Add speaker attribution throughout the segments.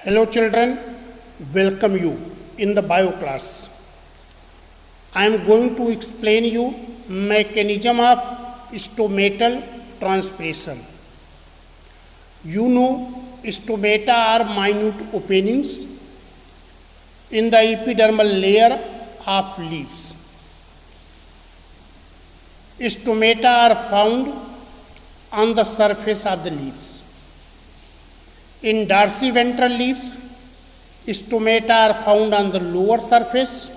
Speaker 1: Hello children, welcome you in the bio class. I am going to explain you mechanism of stomatal transpiration. You know stomata are minute openings in the epidermal layer of leaves. Stomata are found on the surface of the leaves. In dorsiventral leaves, stomata are found on the lower surface.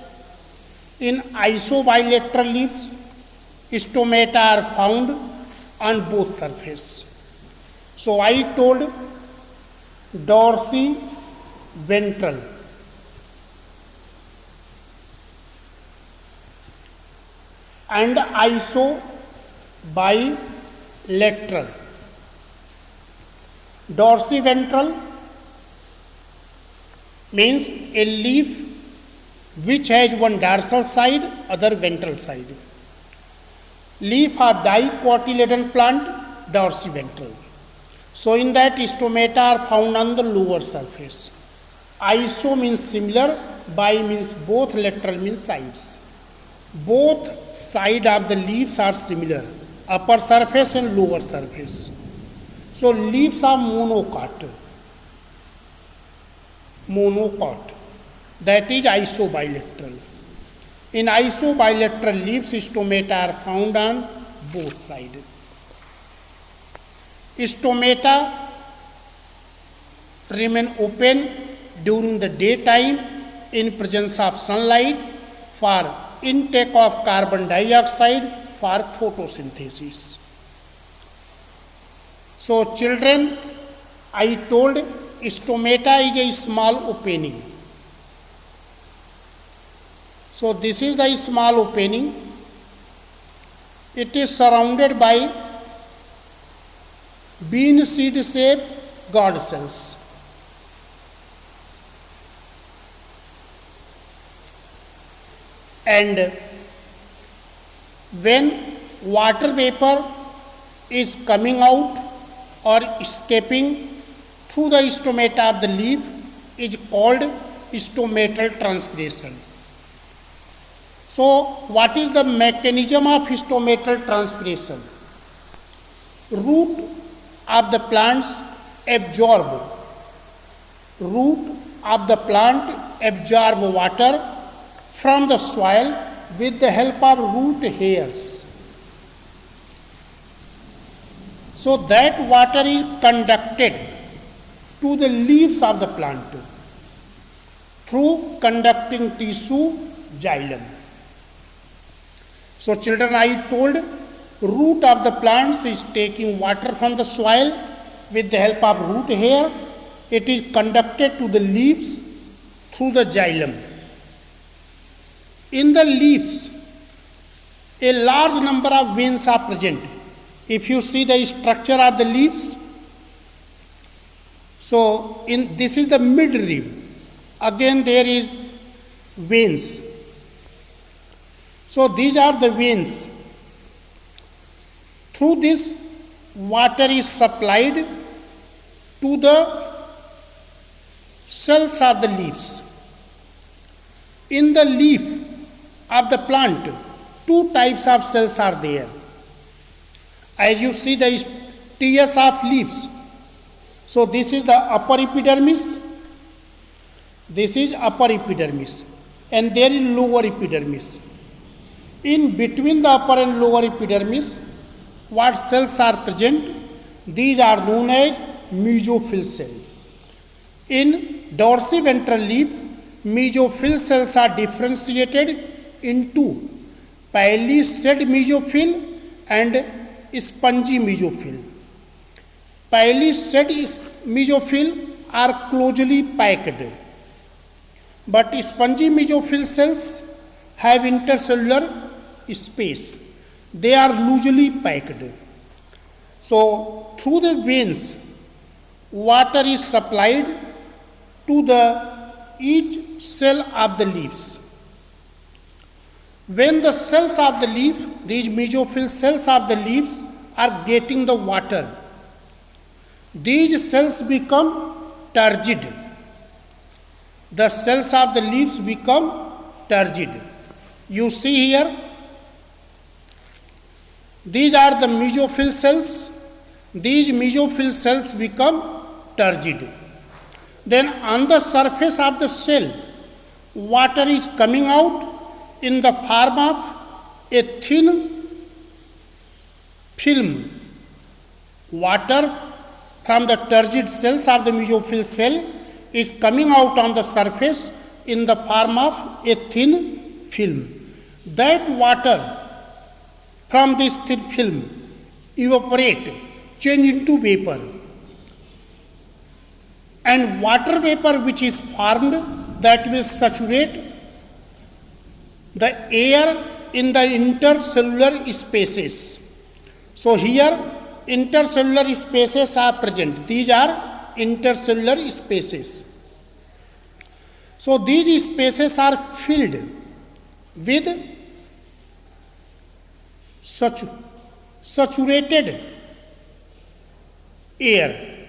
Speaker 1: In isobilateral leaves, stomata are found on both surfaces. So I told dorsiventral. And isobilateral. Dorsiventral means a leaf which has one dorsal side, other ventral side. Leaf of dicotyledon plant, dorsiventral. So in that stomata are found on the lower surface. Iso means similar, bi means both, lateral means sides. Both sides of the leaves are similar, upper surface and lower surface. So leaves are monocot. That is isobilateral. In isobilateral leaves, stomata are found on both sides. Stomata remain open during the daytime in presence of sunlight for intake of carbon dioxide for photosynthesis. So children, I told stomata is a small opening. So this is the small opening. It is surrounded by bean seed shaped God cells. And when water vapor is coming out or escaping through the stomata of the leaf is called stomatal transpiration. So, what is the mechanism of stomatal transpiration? Root of the plants absorb water from the soil with the help of root hairs. So that water is conducted to the leaves of the plant through conducting tissue xylem. So children, I told root of the plants is taking water from the soil with the help of root hair. It is conducted to the leaves through the xylem. In the leaves, a large number of veins are present. If you see the structure of the leaves, so this is the midrib. Again there is veins. So these are the veins. Through this, water is supplied to the cells of the leaves. In the leaf of the plant, two types of cells are there. As you see the tiers of leaves. So this is the upper epidermis. This is upper epidermis. And there is lower epidermis. In between the upper and lower epidermis, what cells are present? These are known as mesophyll cells. In dorsiventral leaf, mesophyll cells are differentiated into palisade mesophyll and spongy mesophyll. Palisade mesophyll are closely packed, but spongy mesophyll cells have intercellular space. They are loosely packed. So through the veins, water is supplied to each cell of the leaves. When the cells of the leaf, these mesophyll cells of the leaves are getting the water, these cells become turgid. the cells of the leaves become turgid. You see here, these are the mesophyll cells. These mesophyll cells become turgid. Then on the surface of the cell, water is coming out in the form of a thin film. Water from the turgid cells of the mesophyll cell is coming out on the surface in the form of a thin film. That water from this thin film evaporate, change into vapor. And water vapor which is formed, that will saturate the air in the intercellular spaces. So here intercellular spaces are present. These are intercellular spaces. So these spaces are filled with saturated air,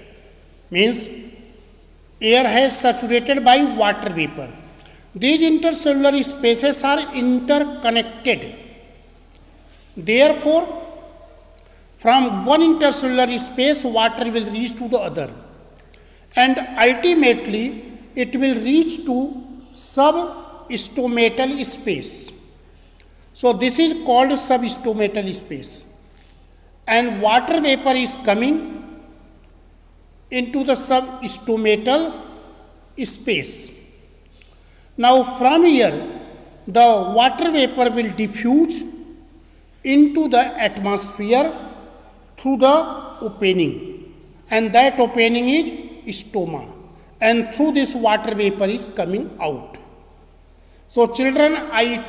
Speaker 1: means air has saturated by water vapor. These intercellular spaces are interconnected. Therefore, from one intercellular space, water will reach to the other. And ultimately, it will reach to substomatal space. So, this is called substomatal space. And water vapor is coming into the substomatal space. Now, from here, the water vapor will diffuse into the atmosphere through the opening, and that opening is stoma, and through this water vapor is coming out. So children, I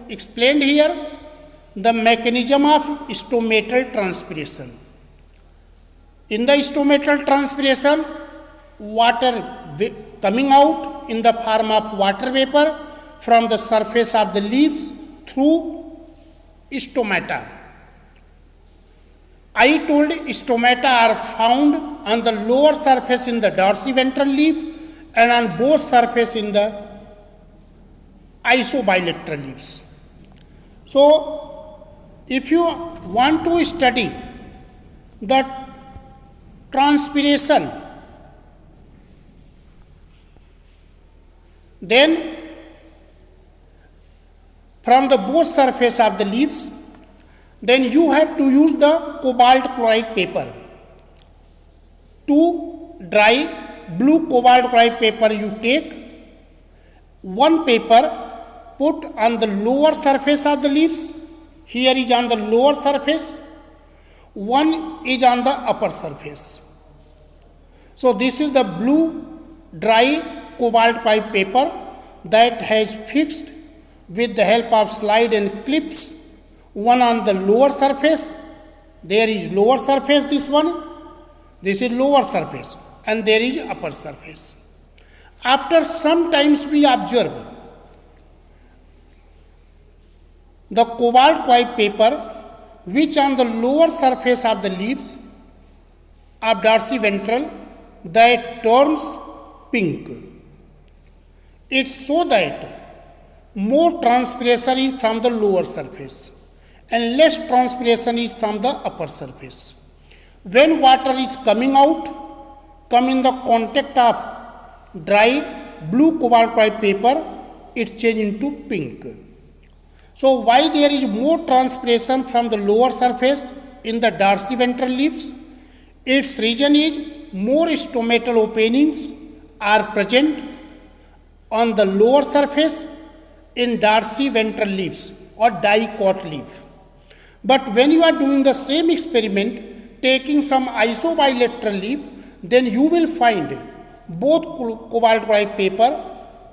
Speaker 1: explained here the mechanism of stomatal transpiration. In the stomatal transpiration, water coming out in the form of water vapor from the surface of the leaves through stomata. I told stomata are found on the lower surface in the dorsiventral leaf and on both surface in the isobilateral leaves. So, if you want to study the transpiration, then from the both surface of the leaves, then you have to use the cobalt chloride paper. To dry blue cobalt chloride paper, you take one paper, put on the lower surface of the leaves. Here is on the lower surface, one is on the upper surface. So this is the blue dry cobalt chloride paper that has fixed with the help of slide and clips. One on the lower surface, there is lower surface, this one, this is lower surface, and there is upper surface. After some times we observe the cobalt chloride paper which on the lower surface of the leaves of dorsiventral, that turns pink. It's so that more transpiration is from the lower surface and less transpiration is from the upper surface. When water is coming out, come in the contact of dry blue cobalt chloride paper, it change into pink. So why there is more transpiration from the lower surface in the dorsiventral leaves? Its reason is more stomatal openings are present on the lower surface in dorsiventral leaves or dicot leaf. But when you are doing the same experiment, taking some isobilateral leaf, then you will find both cobalt chloride paper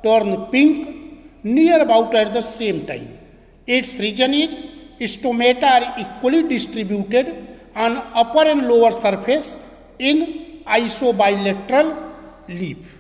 Speaker 1: turn pink near about at the same time. Its reason is stomata are equally distributed on upper and lower surface in isobilateral leaf.